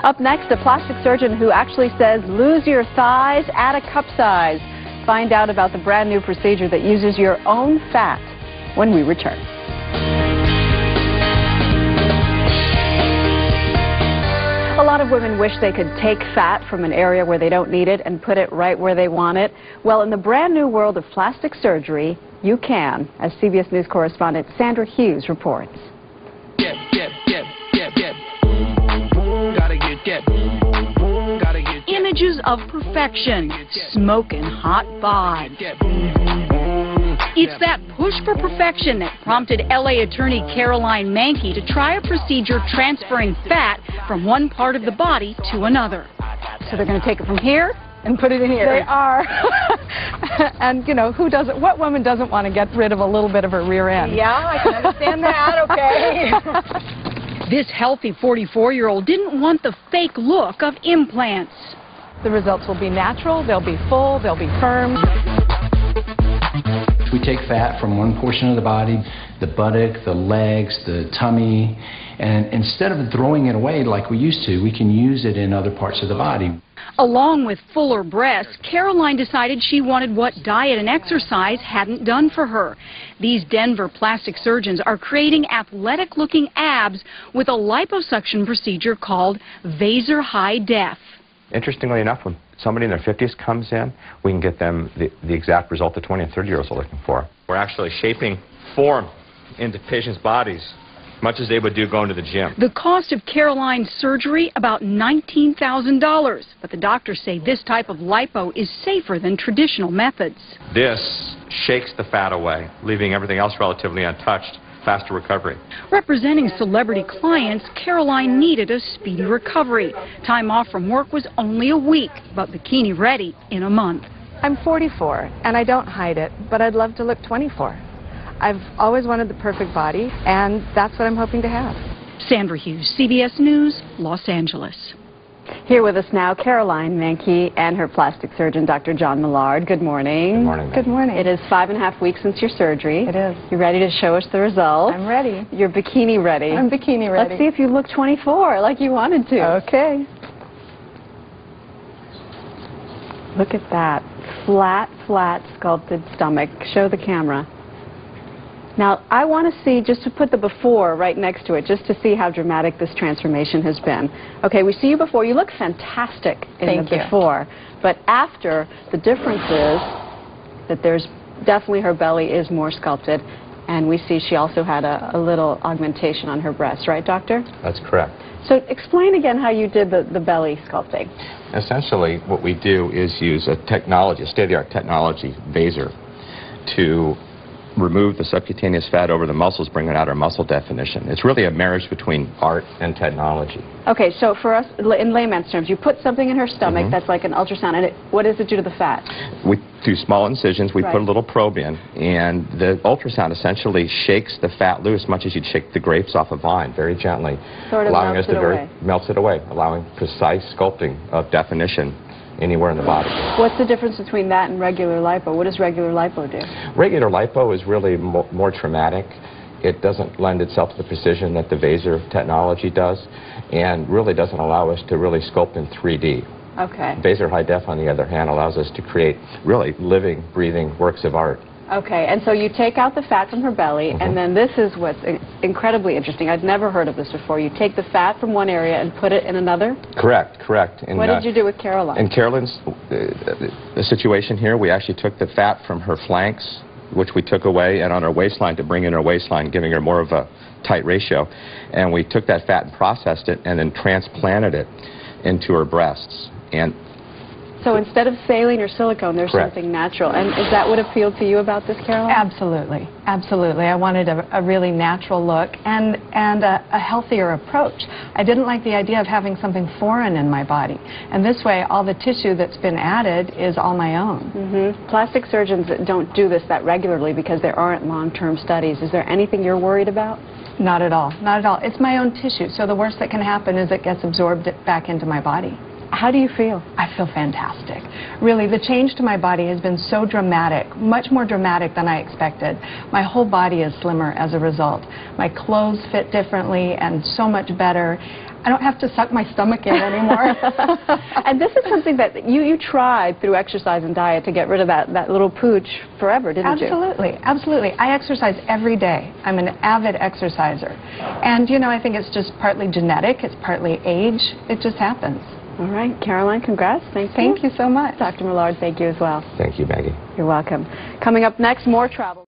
Up next, a plastic surgeon who actually says lose your thighs at a cup size. Find out about the brand new procedure that uses your own fat when we return. A lot of women wish they could take fat from an area where they don't need it and put it right where they want it. Well, in the brand new world of plastic surgery, you can, as CBS News correspondent Sandra Hughes reports. Images of perfection, smoking hot bod. It's that push for perfection that prompted L.A. attorney Caroline Mankey to try a procedure transferring fat from one part of the body to another. So they're going to take it from here and put it in here. They are. And, you know, what woman doesn't want to get rid of a little bit of her rear end? Yeah, I can understand that, okay. This healthy 44-year-old didn't want the fake look of implants. The results will be natural, they'll be full, they'll be firm. We take fat from one portion of the body, the buttock, the legs, the tummy, and instead of throwing it away like we used to, we can use it in other parts of the body. Along with fuller breasts, Caroline decided she wanted what diet and exercise hadn't done for her. These Denver plastic surgeons are creating athletic-looking abs with a liposuction procedure called VASER High Def. Interestingly enough, when somebody in their 50s comes in, we can get them the exact result the 20 and 30-year-olds are looking for. We're actually shaping form into patients' bodies, much as they would do going to the gym. The cost of Caroline's surgery, about $19,000. But the doctors say this type of lipo is safer than traditional methods. This shakes the fat away, leaving everything else relatively untouched. Faster recovery. Representing celebrity clients, Caroline needed a speedy recovery. Time off from work was only a week, but bikini ready in a month. I'm 44, and I don't hide it, but I'd love to look 24. I've always wanted the perfect body, and that's what I'm hoping to have. Sandra Hughes, CBS News, Los Angeles. Here with us now, Caroline Mankey and her plastic surgeon, Dr. John Millard. Good morning. Good morning. Good morning. It is 5.5 weeks since your surgery. It is. You ready to show us the results? I'm ready. You're bikini ready. I'm bikini ready. Let's see if you look 24 like you wanted to. Okay. Look at that. Flat, sculpted stomach. Show the camera. Now, I want to see, just to put the before right next to it, just to see how dramatic this transformation has been. Okay, we see you before. You look fantastic in the before. But after, the difference is that there's definitely her belly is more sculpted. And we see she also had a little augmentation on her breast. Right, doctor? That's correct. So explain again how you did the belly sculpting. Essentially, what we do is use a technology, a state-of-the-art technology, VASER, to remove the subcutaneous fat over the muscles, bringing out our muscle definition. It's really a marriage between art and technology. Okay, so for us, in layman's terms, you put something in her stomach that's like an ultrasound, and what does it do to the fat? We do small incisions, we put a little probe in, and the ultrasound essentially shakes the fat loose, much as you'd shake the grapes off a vine, very gently, sort of allowing us to melts it away, allowing precise sculpting of definition anywhere in the body. What's the difference between that and regular lipo? What does regular lipo do? Regular lipo is really more traumatic. It doesn't lend itself to the precision that the VASER technology does, and really doesn't allow us to really sculpt in 3D. Okay. VASER High Def, on the other hand, allows us to create really living, breathing works of art. Okay, and so you take out the fat from her belly, and then this is what's incredibly interesting. I'd never heard of this before. You take the fat from one area and put it in another? Correct. And, what did you do with Caroline? In Caroline's the situation here, we actually took the fat from her flanks, which we took away, and on her waistline to bring in her waistline, giving her more of a tight ratio. And we took that fat and processed it, and then transplanted it into her breasts. And so instead of saline or silicone, there's something natural. And is that what appealed to you about this, Caroline? Absolutely. Absolutely. I wanted a really natural look and a healthier approach. I didn't like the idea of having something foreign in my body. And this way, all the tissue that's been added is all my own. Plastic surgeons don't do this that regularly because there aren't long-term studies. Is there anything you're worried about? Not at all. Not at all. It's my own tissue. So the worst that can happen is it gets absorbed back into my body. How do you feel? I feel fantastic. Really, the change to my body has been so dramatic, much more dramatic than I expected. My whole body is slimmer as a result. My clothes fit differently and so much better. I don't have to suck my stomach in anymore. And this is something that you tried through exercise and diet to get rid of that little pooch forever, didn't you? Absolutely, absolutely. I exercise every day. I'm an avid exerciser. And, you know, I think it's just partly genetic, it's partly age. It just happens. All right, Caroline, congrats. Thank you so much. Dr. Millard, thank you as well. Thank you, Maggie. You're welcome. Coming up next, more travel.